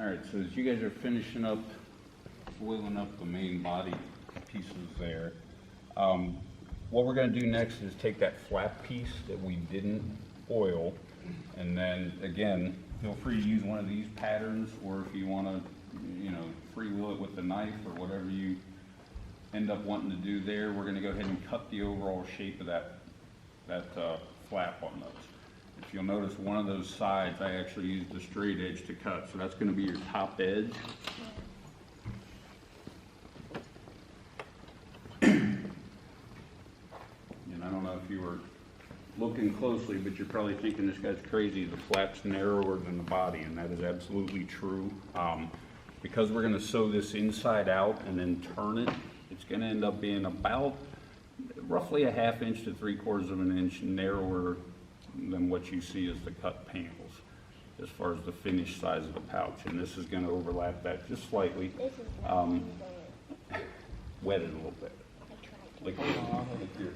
All right, so as you guys are finishing up, oiling up the main body pieces there, what we're going to do next is take that flap piece that we didn't oil, and then again, feel free to use one of these patterns, or if you want to, free wheel it with the knife or whatever you end up wanting to do there. We're going to go ahead and cut the overall shape of that flap on those. If you'll notice, one of those sides I actually used the straight edge to cut, so that's going to be your top edge. And I don't know if you were looking closely, but you're probably thinking this guy's crazy. The flap's narrower than the body, and that is absolutely true. Because we're going to sew this inside out and then turn it, it's going to end up being about roughly a 1/2 inch to 3/4 of an inch narrower than what you see as the cut panels as far as the finished size of the pouch, and this is going to overlap that just slightly. Wet it a little bit. Like here.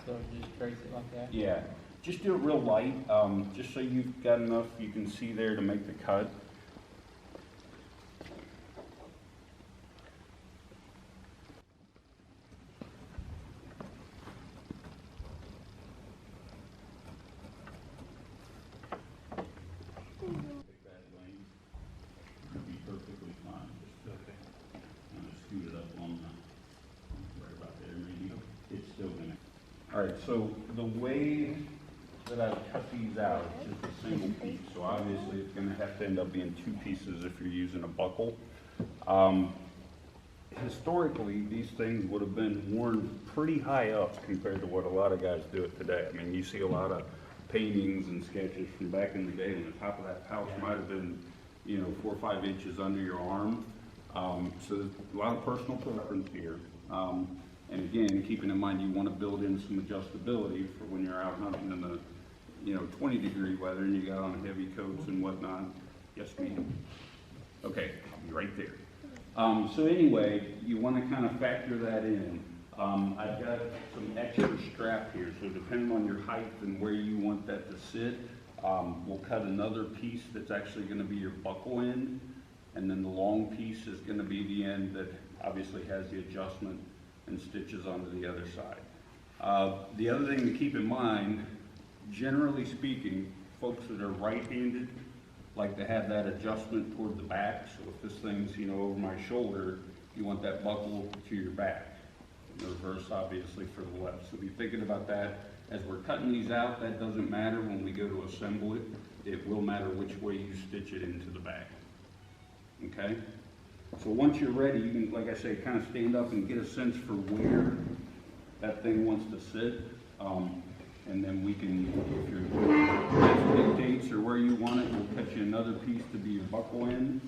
So just trace it like that? Yeah, just do it real light, just so you've got enough you can see there to make the cut. Alright, so the way that I've cut these out is just a single piece, so obviously it's going to have to end up being 2 pieces if you're using a buckle. Historically, these things would have been worn pretty high up compared to what a lot of guys do it today. I mean, you see a lot of paintings and sketches from back in the day, and the top of that pouch might have been, 4 or 5 inches under your arm. So there's a lot of personal preference here. And again, keeping in mind you want to build in some adjustability for when you're out hunting in the 20-degree weather and you got on heavy coats and whatnot. Yes, ma'am. Okay, I'll be right there. So anyway, you want to kind of factor that in. I've got some extra strap here, so depending on your height and where you want that to sit, we'll cut another piece that's actually going to be your buckle end, and then the long piece is going to be the end that obviously has the adjustment and stitches onto the other side. The other thing to keep in mind, generally speaking, folks that are right-handed like to have that adjustment toward the back. So if this thing's over my shoulder, you want that buckle to your back. The reverse, obviously, for the left. So be thinking about that as we're cutting these out. That doesn't matter when we go to assemble it. It will matter which way you stitch it into the back. Okay? So once you're ready, you can, like I say, kind of stand up and get a sense for where that thing wants to sit. And then we can, if your dictates or where you want it, we'll cut you another piece to be your buckle end.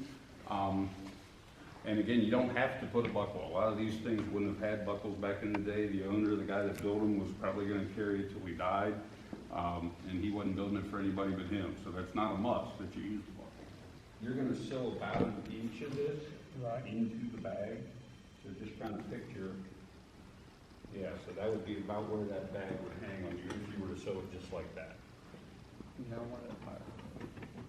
And again, you don't have to put a buckle. A lot of these things wouldn't have had buckles back in the day. The owner, the guy that built them, was probably going to carry it till he died. And he wasn't building it for anybody but him. So that's not a must that you use the buckle. You're going to sew about 1 inch of this into the bag. So just kind of picture, yeah, so that would be about where that bag would hang on you if you were to sew it just like that.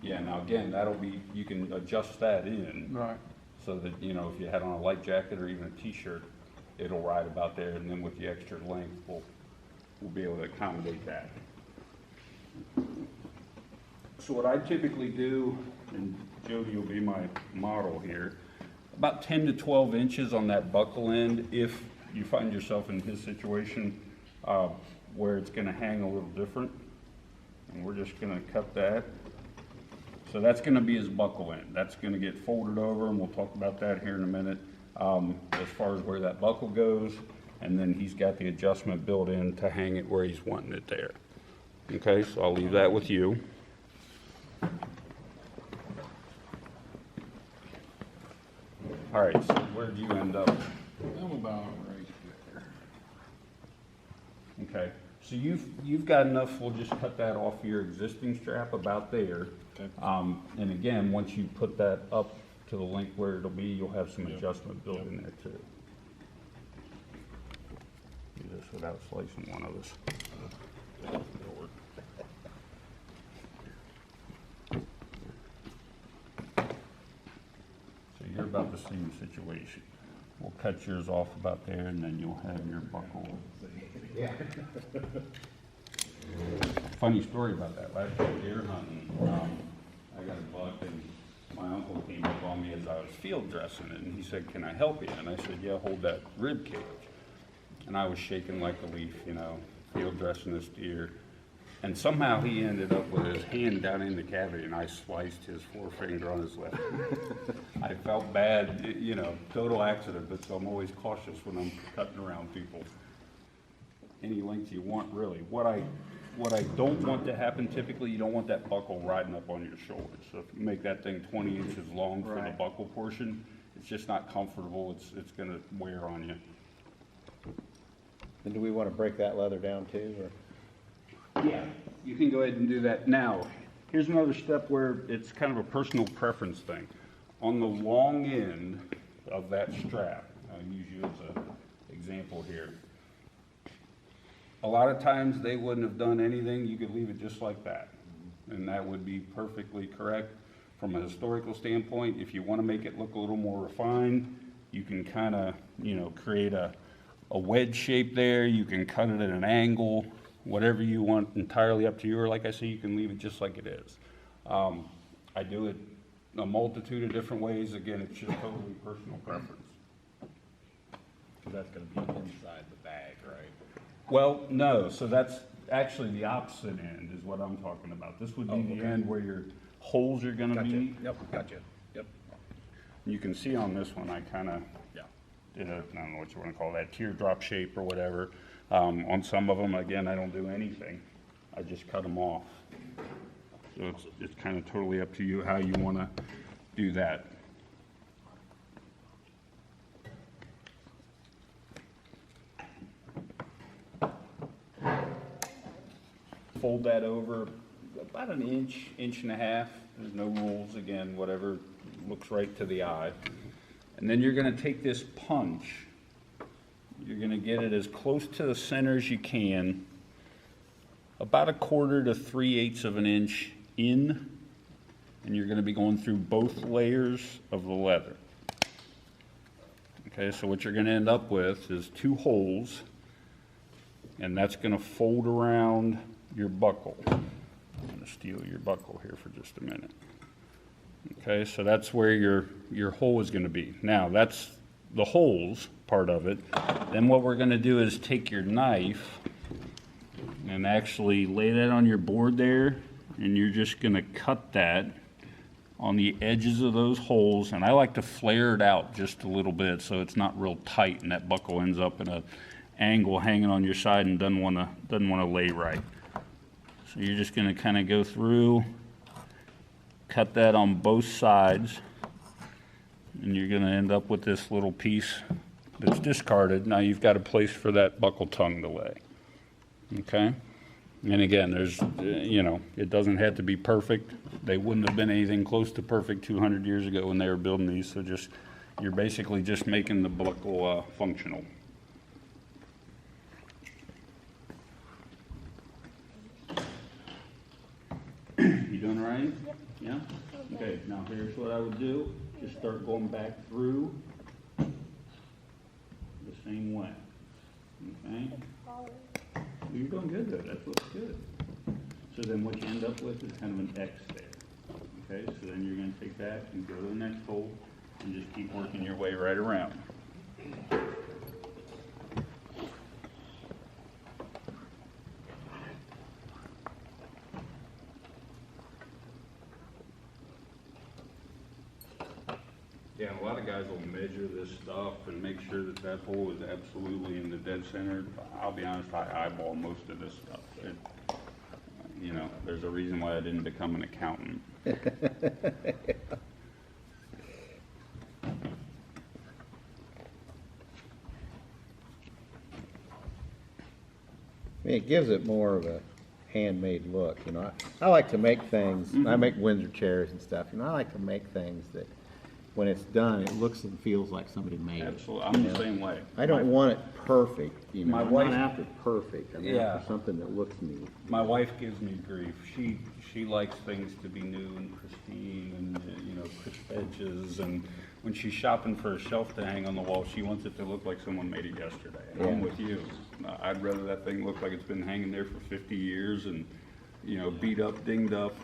Yeah, now again, that'll be, you can adjust that in. Right. So that, if you had on a light jacket or even a t-shirt, it'll ride about there, and then with the extra length, we'll be able to accommodate that. So what I typically do, and Jody will be my model here, about 10 to 12 inches on that buckle end if you find yourself in his situation where it's going to hang a little different. And we're just going to cut that. So that's going to be his buckle end. That's going to get folded over, and we'll talk about that here in a minute as far as where that buckle goes. And then he's got the adjustment built in to hang it where he's wanting it there. Okay, so I'll leave that with you. All right, so where do you end up? I'm about right there. Okay, so you've got enough, we'll just cut that off your existing strap about there. Okay. And again, once you put that up to the length where it'll be, you'll have some adjustment built in there too. Do this without slicing one of us. That'll work. same situation. We'll cut yours off about there, and then you'll have your buckle. Yeah. Funny story about that. Last year deer hunting, I got a buck, and my uncle came up on me as I was field dressing it, and he said, "Can I help you?" And I said, "Yeah, hold that rib cage." And I was shaking like a leaf, you know, field dressing this deer. And somehow he ended up with his hand down in the cavity, and I sliced his forefinger on his left. I felt bad, you know, total accident, but so I'm always cautious when I'm cutting around people. Any length you want, really. What I don't want to happen typically, you don't want that buckle riding up on your shoulders. So if you make that thing 20 inches long for the buckle portion, it's just not comfortable. It's going to wear on you. And do we want to break that leather down too, or? Yeah, you can go ahead and do that. Now, here's another step where it's kind of a personal preference thing. On the long end of that strap, I'll use you as an example here. A lot of times they wouldn't have done anything, you could leave it just like that. And that would be perfectly correct. From a historical standpoint, if you want to make it look a little more refined, you can kind of, you know, create a wedge shape there. You can cut it at an angle, whatever you want, entirely up to you. Or like I say, you can leave it just like it is. I do it a multitude of different ways. Again, it's just totally personal preference. Cause that's gonna be inside the bag, right? Well, no, so that's actually the opposite end is what I'm talking about. This would be the end where your holes are gonna be. Yep, gotcha, yep. You can see on this one, I kinda Yeah. did a, I don't know what you wanna call that, teardrop shape or whatever. On some of them, again, I don't do anything. I just cut them off. So it's kinda totally up to you how you wanna do that. Fold that over about an inch, inch and a half. There's no rules, again, whatever looks right to the eye. And then you're gonna take this punch, you're gonna get it as close to the center as you can, about 1/4 to 3/8 of an inch in, and you're gonna be going through both layers of the leather. Okay, so what you're gonna end up with is 2 holes, and that's gonna fold around your buckle. I'm gonna steal your buckle here for just a minute. Okay, so that's where your hole is gonna be. Now, that's the holes part of it. Then what we're gonna do is take your knife and actually lay that on your board there, and you're just gonna cut that on the edges of those holes, and I like to flare it out just a little bit so it's not real tight and that buckle ends up in an angle hanging on your side and doesn't wanna lay right. So you're just gonna kinda go through, cut that on both sides, and you're gonna end up with this little piece that's discarded. Now you've got a place for that buckle tongue to lay, okay? And again, there's, you know, it doesn't have to be perfect. They wouldn't have been anything close to perfect 200 years ago when they were building these, so just, you're basically just making the buckle functional. You doing all right? Yeah? Okay, now here's what I would do. Just start going back through the same way. Okay? You're doing good though, that looks good. So then what you end up with is kind of an X there. Okay, so then you're gonna take that and go to the next hole and just keep working your way right around. Yeah, a lot of guys will measure this stuff and make sure that that hole is absolutely in the dead center. I'll be honest, I eyeball most of this stuff. You know, there's a reason why I didn't become an accountant. I mean, it gives it more of a handmade look, you know. I like to make things, I make Windsor chairs and stuff, you know, I like to make things that when it's done, it looks and feels like somebody made it. Absolutely, I'm the same way. I don't want it perfect, you know. My I'm wife- not after perfect. I'm after something that looks neat. My wife gives me grief. She likes things to be new and pristine and, you know, crisp edges and when she's shopping for a shelf to hang on the wall, she wants it to look like someone made it yesterday. And I'm Yeah. with you. I'd rather that thing look like it's been hanging there for 50 years and, you know, beat up, dinged up.